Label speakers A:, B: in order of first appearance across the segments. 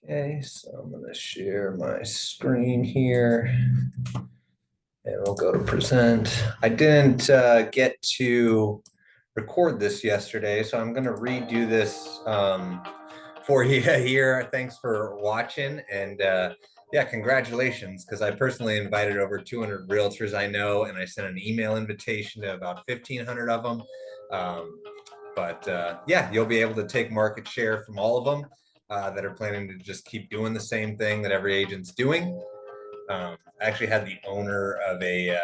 A: Okay, so I'm going to share my screen here and we'll go to present. I didn't get to record this yesterday, so I'm going to redo this for you here. Thanks for watching. And yeah, congratulations, because I personally invited over 200 realtors I know, and I sent an email invitation to about 1,500 of them. But yeah, you'll be able to take market share from all of them that are planning to just keep doing the same thing that every agent's doing. I actually had the owner of a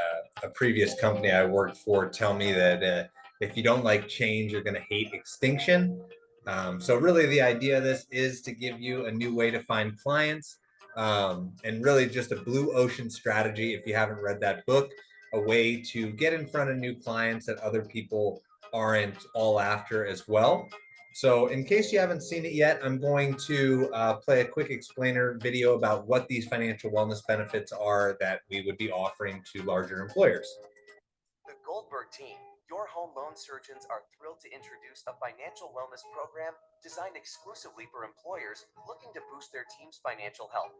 A: previous company I worked for tell me that if you don't like change, you're going to hate extinction. So really the idea of this is to give you a new way to find clients, and really just a blue ocean strategy. If you haven't read that book, a way to get in front of new clients that other people aren't all after as well. So in case you haven't seen it yet, I'm going to play a quick explainer video about what these financial wellness benefits are that we would be offering to larger employers.
B: The Goldberg team, your home loan surgeons, are thrilled to introduce a financial wellness program designed exclusively for employers looking to boost their team's financial health.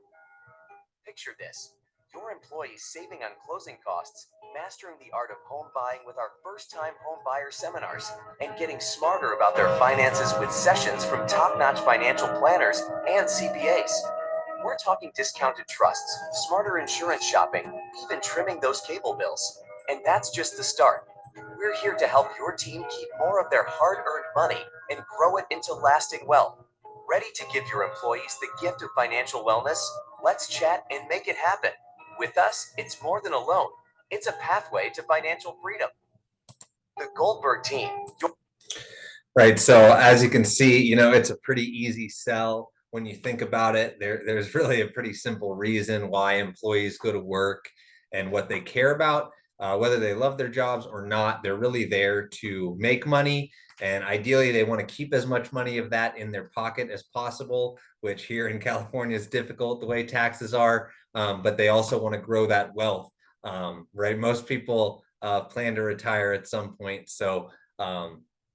B: Picture this: your employees saving on closing costs, mastering the art of home buying with our first-time home buyer seminars, and getting smarter about their finances with sessions from top-notch financial planners and CPAs. We're talking discounted trusts, smarter insurance shopping, even trimming those cable bills. And that's just the start. We're here to help your team keep more of their hard-earned money and grow it into lasting wealth. Ready to give your employees the gift of financial wellness? Let's chat and make it happen. With us, it's more than a loan. It's a pathway to financial freedom. The Goldberg team.
A: Right. So as you can see, it's a pretty easy sell when you think about it. There's really a pretty simple reason why employees go to work and what they care about. Whether they love their jobs or not, they're really there to make money. And ideally, they want to keep as much money of that in their pocket as possible, which here in California is difficult the way taxes are. But they also want to grow that wealth. Right. Most people plan to retire at some point. So,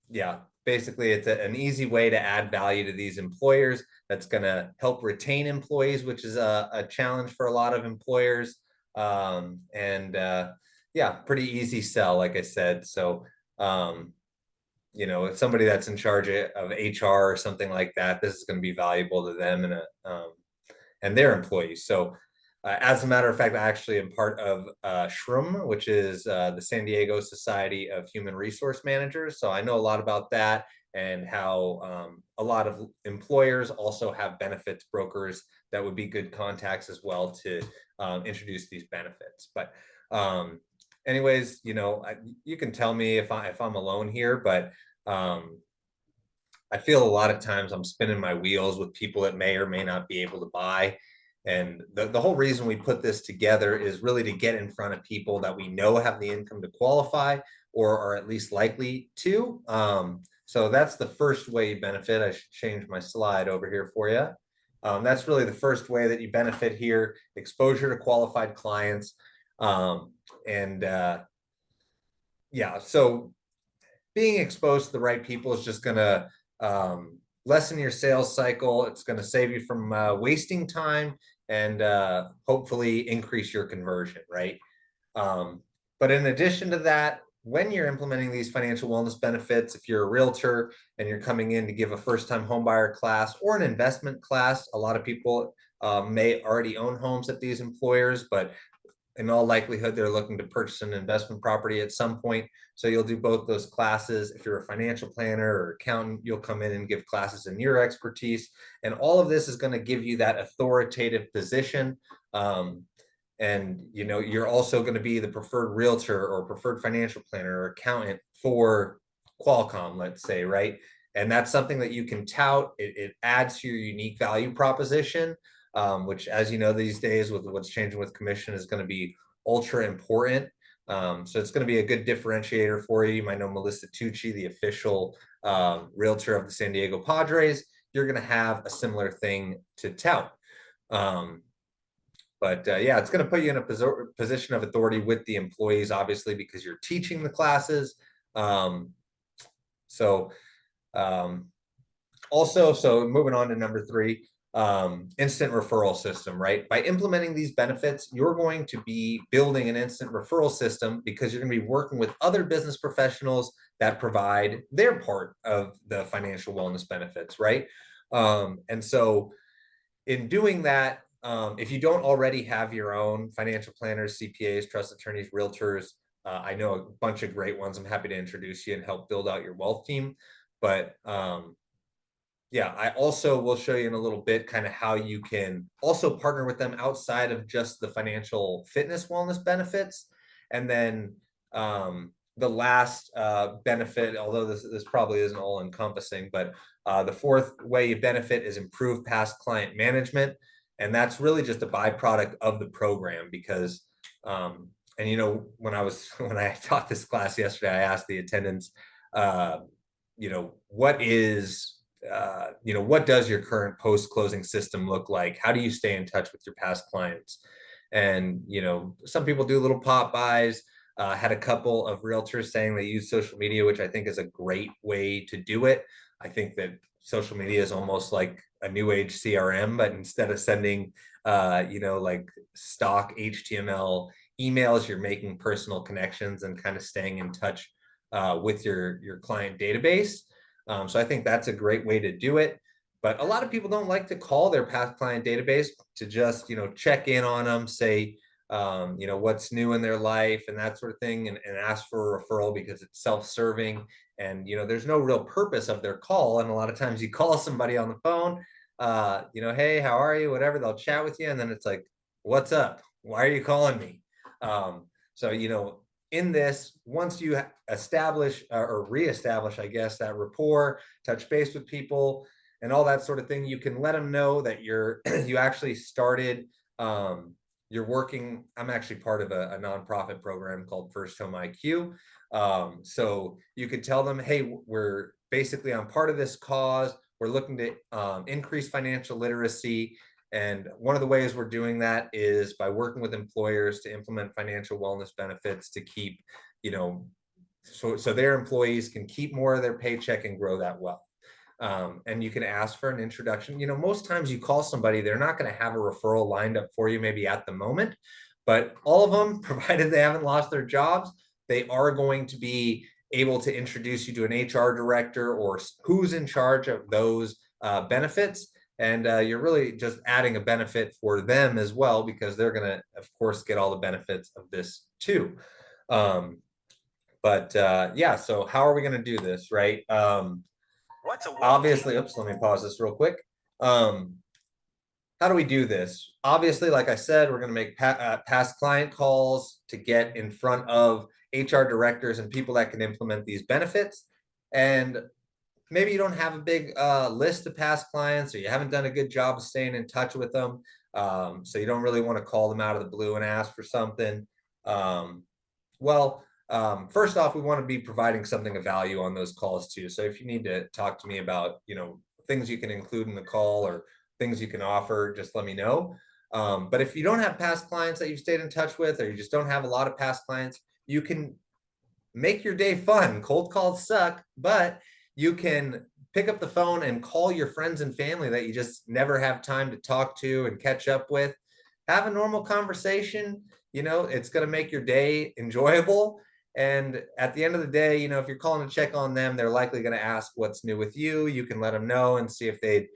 A: yeah, basically it's an easy way to add value to these employers that's going to help retain employees, which is a challenge for a lot of employers. And yeah, pretty easy sell, like I said. So if somebody that's in charge of HR or something like that, this is going to be valuable to them and their employees. So as a matter of fact, I actually am part of SHRM, which is the San Diego Society of Human Resource Managers. So I know a lot about that and how a lot of employers also have benefits brokers that would be good contacts as well to introduce these benefits. But anyways, you can tell me if I'm alone here, but I feel a lot of times I'm spinning my wheels with people that may or may not be able to buy. And the whole reason we put this together is really to get in front of people that we know have the income to qualify or are at least likely to. So that's the first way you benefit. I should change my slide over here for you. That's really the first way that you benefit here: exposure to qualified clients. And yeah, so being exposed to the right people is just going to lessen your sales cycle. It's going to save you from wasting time and hopefully increase your conversion, right? But in addition to that, when you're implementing these financial wellness benefits, if you're a realtor and you're coming in to give a first-time homebuyer class or an investment class, a lot of people may already own homes at these employers, but in all likelihood, they're looking to purchase an investment property at some point. So you'll do both those classes. If you're a financial planner or accountant, you'll come in and give classes in your expertise. And all of this is going to give you that authoritative position. And you're also going to be the preferred realtor or preferred financial planner or accountant for Qualcomm, let's say, right? And that's something that you can tout. It adds to your unique value proposition, which, as you know, these days with what's changing with commission is going to be ultra important. So it's going to be a good differentiator for you. You might know Melissa Tucci, the official realtor of the San Diego Padres. You're going to have a similar thing to tout. But yeah, it's going to put you in a position of authority with the employees, obviously, because you're teaching the classes. So also, moving on to number 3, instant referral system, right? By implementing these benefits, you're going to be building an instant referral system because you're going to be working with other business professionals that provide their part of the financial wellness benefits, right? And so in doing that, if you don't already have your own financial planners, CPAs, trust attorneys, realtors, I know a bunch of great ones. I'm happy to introduce you and help build out your wealth team. But yeah, I also will show you in a little bit kind of how you can also partner with them outside of just the financial fitness wellness benefits. And then the last benefit, although this probably isn't all encompassing, but the fourth way you benefit is improve past client management. And that's really just a byproduct of the program because and when I was when I taught this class yesterday, I asked the attendants, uh, what is what does your current post closing system look like? How do you stay in touch with your past clients? And some people do little pop buys. Had a couple of realtors saying they use social media, which I think is a great way to do it. I think that social media is almost like a new age CRM, but instead of sending, like stock HTML emails, you're making personal connections and kind of staying in touch with your client database. So I think that's a great way to do it. But a lot of people don't like to call their past client database to just, check in on them, say, what's new in their life and that sort of thing, and ask for a referral because it's self-serving. And, there's no real purpose of their call. And a lot of times you call somebody on the phone, hey, how are you? Whatever, they'll chat with you. And then it's like, what's up? Why are you calling me? So, in this, once you establish or reestablish, I guess, that rapport, touch base with people, and all that sort of thing, you can let them know that you actually started. You're working. I'm actually part of a nonprofit program called First Home IQ. So you could tell them, hey, we're basically on part of this cause. We're looking to increase financial literacy. And one of the ways we're doing that is by working with employers to implement financial wellness benefits to keep, you know, so their employees can keep more of their paycheck and grow that wealth. And you can ask for an introduction. Most times you call somebody, they're not going to have a referral lined up for you, maybe at the moment, but all of them, provided they haven't lost their jobs, they are going to be able to introduce you to an HR director or who's in charge of those benefits. And you're really just adding a benefit for them as well, because they're going to, of course, get all the benefits of this too. But yeah, so how are we going to do this, right?
B: What's a wealth
A: Obviously, oops, let me pause this real quick. Um, how do we do this? Obviously, like I said, we're going to make past client calls to get in front of HR directors and people that can implement these benefits. And maybe you don't have a big list of past clients, or you haven't done a good job of staying in touch with them. So you don't really want to call them out of the blue and ask for something. Um, first off, we want to be providing something of value on those calls too. So if you need to talk to me about, things you can include in the call or things you can offer, just let me know. But if you don't have past clients that you've stayed in touch with, or you just don't have a lot of past clients, you can make your day fun. Cold calls suck, but you can pick up the phone and call your friends and family that you just never have time to talk to and catch up with. Have a normal conversation. It's going to make your day enjoyable. And at the end of the day, if you're calling to check on them, they're likely going to ask what's new with you. You can let them know and see if they'd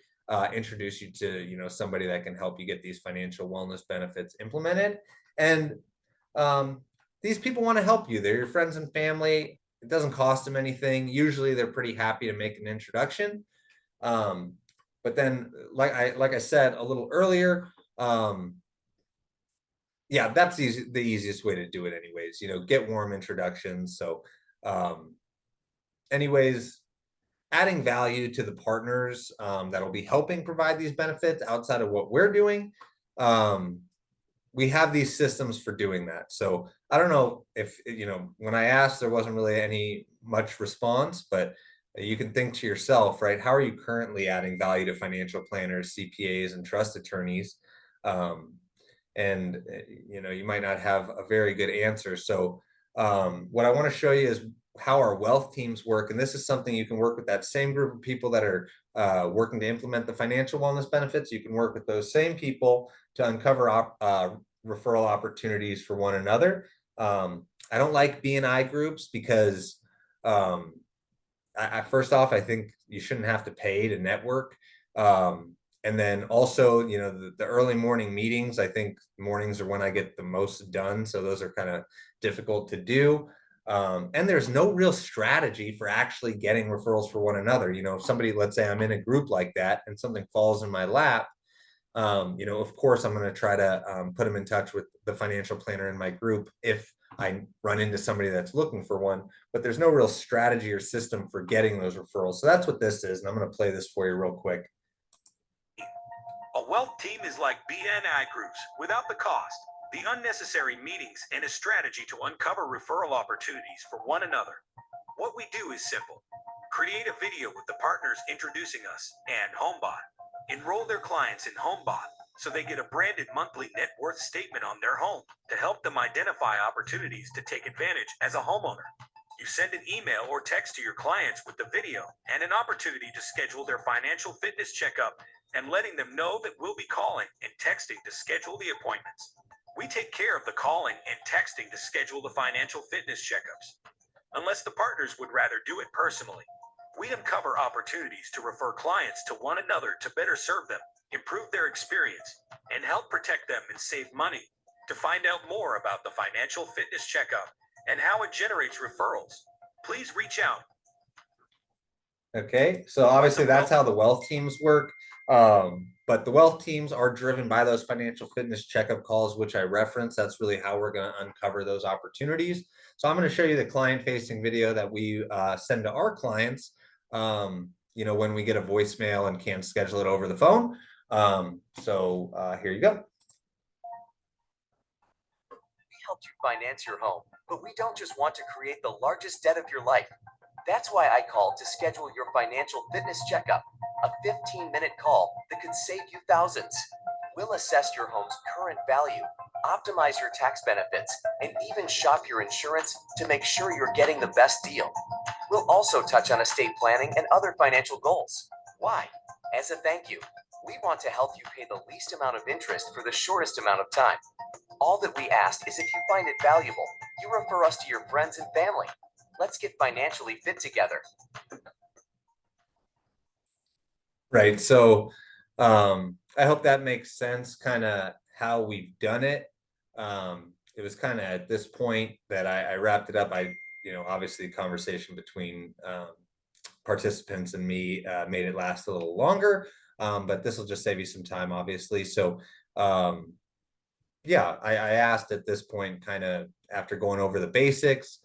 A: introduce you to, somebody that can help you get these financial wellness benefits implemented. And um, these people want to help you. They're your friends and family. It doesn't cost them anything. Usually, they're pretty happy to make an introduction. Um, but then, like I said a little earlier, yeah, that's the easiest way to do it. Anyways, get warm introductions. So, um, anyways, adding value to the partners that'll be helping provide these benefits outside of what we're doing. We have these systems for doing that. So I don't know if, when I asked, there wasn't really any much response, but you can think to yourself, right? How are you currently adding value to financial planners, CPAs, and trust attorneys? Um, and you might not have a very good answer. So what I want to show you is how our wealth teams work. And this is something you can work with that same group of people that are working to implement the financial wellness benefits. You can work with those same people to uncover referral opportunities for one another. I don't like BNI groups because um, first off, I think you shouldn't have to pay to network. And then also, the early morning meetings, I think mornings are when I get the most done. So those are kind of difficult to do. And there's no real strategy for actually getting referrals for one another. If somebody, let's say I'm in a group like that and something falls in my lap, of course, I'm going to try to put them in touch with the financial planner in my group if I run into somebody that's looking for one, but there's no real strategy or system for getting those referrals. So that's what this is. And I'm going to play this for you real quick.
C: A wealth team is like BNI groups without the cost, the unnecessary meetings, and a strategy to uncover referral opportunities for one another. What we do is simple. Create a video with the partners introducing us and HomeBot. Enroll their clients in HomeBot so they get a branded monthly net worth statement on their home to help them identify opportunities to take advantage as a homeowner. You send an email or text to your clients with the video and an opportunity to schedule their financial fitness checkup and letting them know that we'll be calling and texting to schedule the appointments. We take care of the calling and texting to schedule the financial fitness checkups. Unless the partners would rather do it personally, we uncover opportunities to refer clients to one another to better serve them, improve their experience, and help protect them and save money. To find out more about the financial fitness checkup and how it generates referrals, please reach out.
A: Okay, so obviously that's how the wealth teams work. But the wealth teams are driven by those financial fitness checkup calls, which I referenced. That's really how we're going to uncover those opportunities. So I'm going to show you the client-facing video that we send to our clients, when we get a voicemail and can't schedule it over the phone. So here you go.
B: We helped you finance your home, but we don't just want to create the largest debt of your life. That's why I called to schedule your financial fitness checkup, a 15-minute call that could save you thousands. We'll assess your home's current value, optimize your tax benefits, and even shop your insurance to make sure you're getting the best deal. We'll also touch on estate planning and other financial goals. Why? As a thank you, we want to help you pay the least amount of interest for the shortest amount of time. All that we ask is if you find it valuable, you refer us to your friends and family. Let's get financially fit together.
A: Right. So I hope that makes sense, kind of how we've done it. It was kind of at this point that I wrapped it up. Obviously the conversation between participants and me made it last a little longer, but this will just save you some time, obviously. So yeah, I asked at this point, kind of after going over the basics,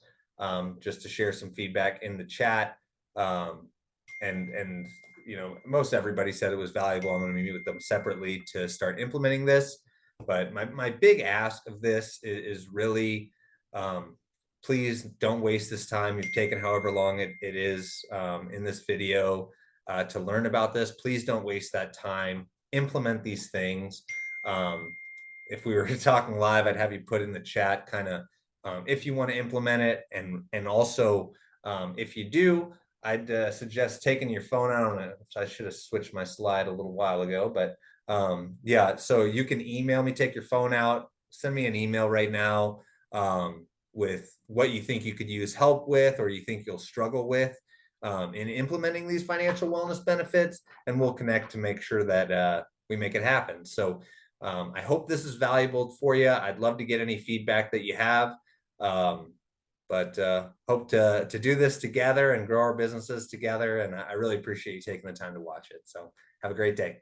A: just to share some feedback in the chat. And most everybody said it was valuable. I'm going to meet with them separately to start implementing this. But my big ask of this is really, please don't waste this time. You've taken however long it is in this video to learn about this. Please don't waste that time. Implement these things. If we were talking live, I'd have you put in the chat kind of if you want to implement it, and also if you do, I'd suggest taking your phone out on it. I should have switched my slide a little while ago, but yeah, so you can email me, take your phone out, send me an email right now with what you think you could use help with, or you think you'll struggle with in implementing these financial wellness benefits, and we'll connect to make sure that we make it happen. So I hope this is valuable for you. I'd love to get any feedback that you have. But hope to do this together and grow our businesses together. And I really appreciate you taking the time to watch it. So have a great day.